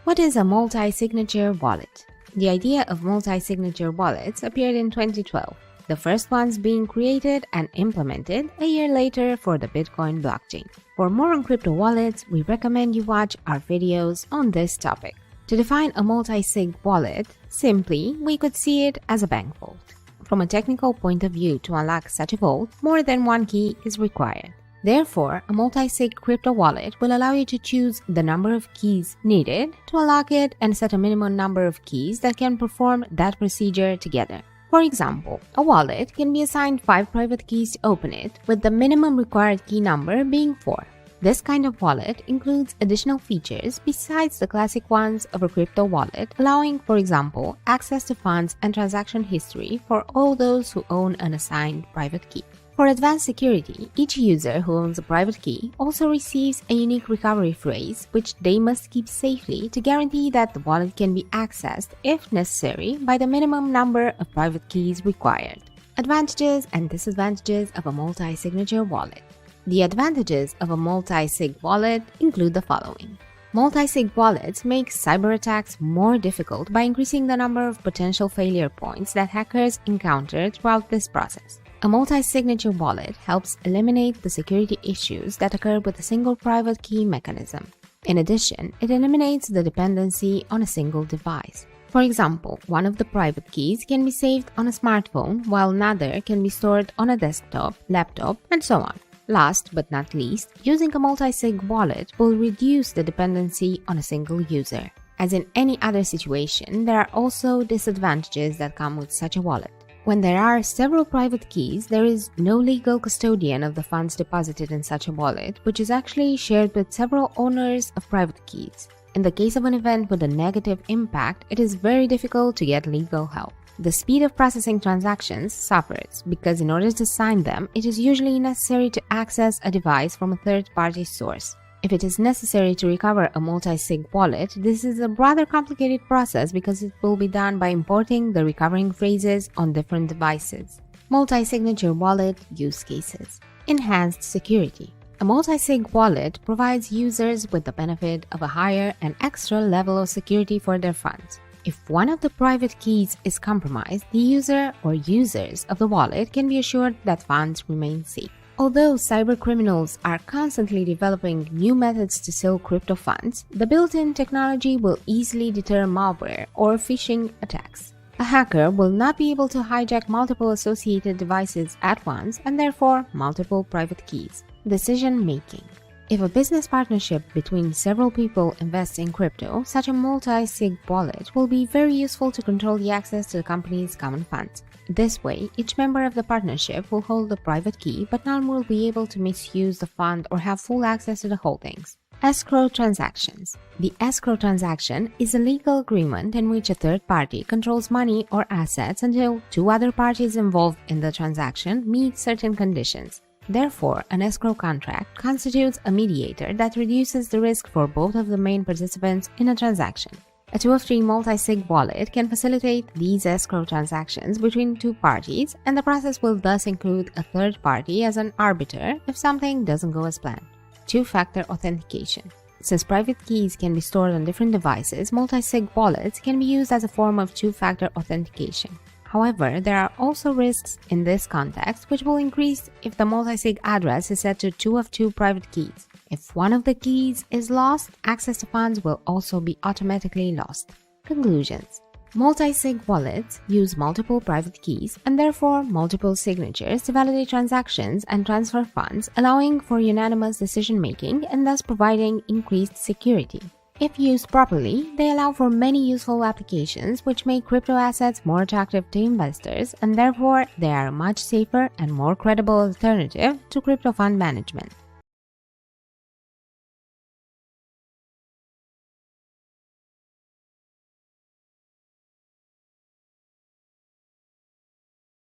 What is a multi-signature wallet? The idea of multi-signature wallets appeared in 2012, the first ones being created and implemented a year later for the Bitcoin blockchain. For more on crypto wallets, we recommend you watch our videos on this topic. To define a multi-sig wallet, simply, we could see it as a bank vault. From a technical point of view, to unlock such a vault, more than one key is required. Therefore, a multi-sig crypto wallet will allow you to choose the number of keys needed to unlock it and set a minimum number of keys that can perform that procedure together. For example, a wallet can be assigned 5 private keys to open it, with the minimum required key number being 4. This kind of wallet includes additional features besides the classic ones of a crypto wallet, allowing, for example, access to funds and transaction history for all those who own an assigned private key. For advanced security, each user who owns a private key also receives a unique recovery phrase which they must keep safely to guarantee that the wallet can be accessed, if necessary, by the minimum number of private keys required. Advantages and disadvantages of a multi-signature wallet. The advantages of a multi-sig wallet include the following. Multi-sig wallets make cyber attacks more difficult by increasing the number of potential failure points that hackers encounter throughout this process. A multi-signature wallet helps eliminate the security issues that occur with a single private key mechanism. In addition, it eliminates the dependency on a single device. For example, one of the private keys can be saved on a smartphone, while another can be stored on a desktop, laptop, and so on. Last but not least, using a multi-sig wallet will reduce the dependency on a single user. As in any other situation, there are also disadvantages that come with such a wallet. When there are several private keys, there is no legal custodian of the funds deposited in such a wallet, which is actually shared with several owners of private keys. In the case of an event with a negative impact, it is very difficult to get legal help. The speed of processing transactions suffers because in order to sign them, it is usually necessary to access a device from a third-party source. If it is necessary to recover a multi-sig wallet, this is a rather complicated process because it will be done by importing the recovering phrases on different devices. Multi-signature wallet use cases. Enhanced security. A multi-sig wallet provides users with the benefit of a higher and extra level of security for their funds. If one of the private keys is compromised, the user or users of the wallet can be assured that funds remain safe. Although cybercriminals are constantly developing new methods to steal crypto funds, the built-in technology will easily deter malware or phishing attacks. A hacker will not be able to hijack multiple associated devices at once and therefore multiple private keys. Decision-making. If a business partnership between several people invests in crypto, such a multi-sig wallet will be very useful to control the access to the company's common funds. This way, each member of the partnership will hold the private key, but none will be able to misuse the fund or have full access to the holdings. Escrow transactions. The escrow transaction is a legal agreement in which a third party controls money or assets until 2 other parties involved in the transaction meet certain conditions. Therefore, an escrow contract constitutes a mediator that reduces the risk for both of the main participants in a transaction. A 2 of 3 multi-sig wallet can facilitate these escrow transactions between 2 parties, and the process will thus include a third party as an arbiter if something doesn't go as planned. 2-factor authentication. Since private keys can be stored on different devices, multi-sig wallets can be used as a form of 2-factor authentication. However, there are also risks in this context, which will increase if the multi-sig address is set to 2 of 2 private keys. If one of the keys is lost, access to funds will also be automatically lost. Conclusions. Multi-sig wallets use multiple private keys and therefore multiple signatures to validate transactions and transfer funds, allowing for unanimous decision-making and thus providing increased security. If used properly, they allow for many useful applications which make crypto assets more attractive to investors, and therefore they are a much safer and more credible alternative to crypto fund management.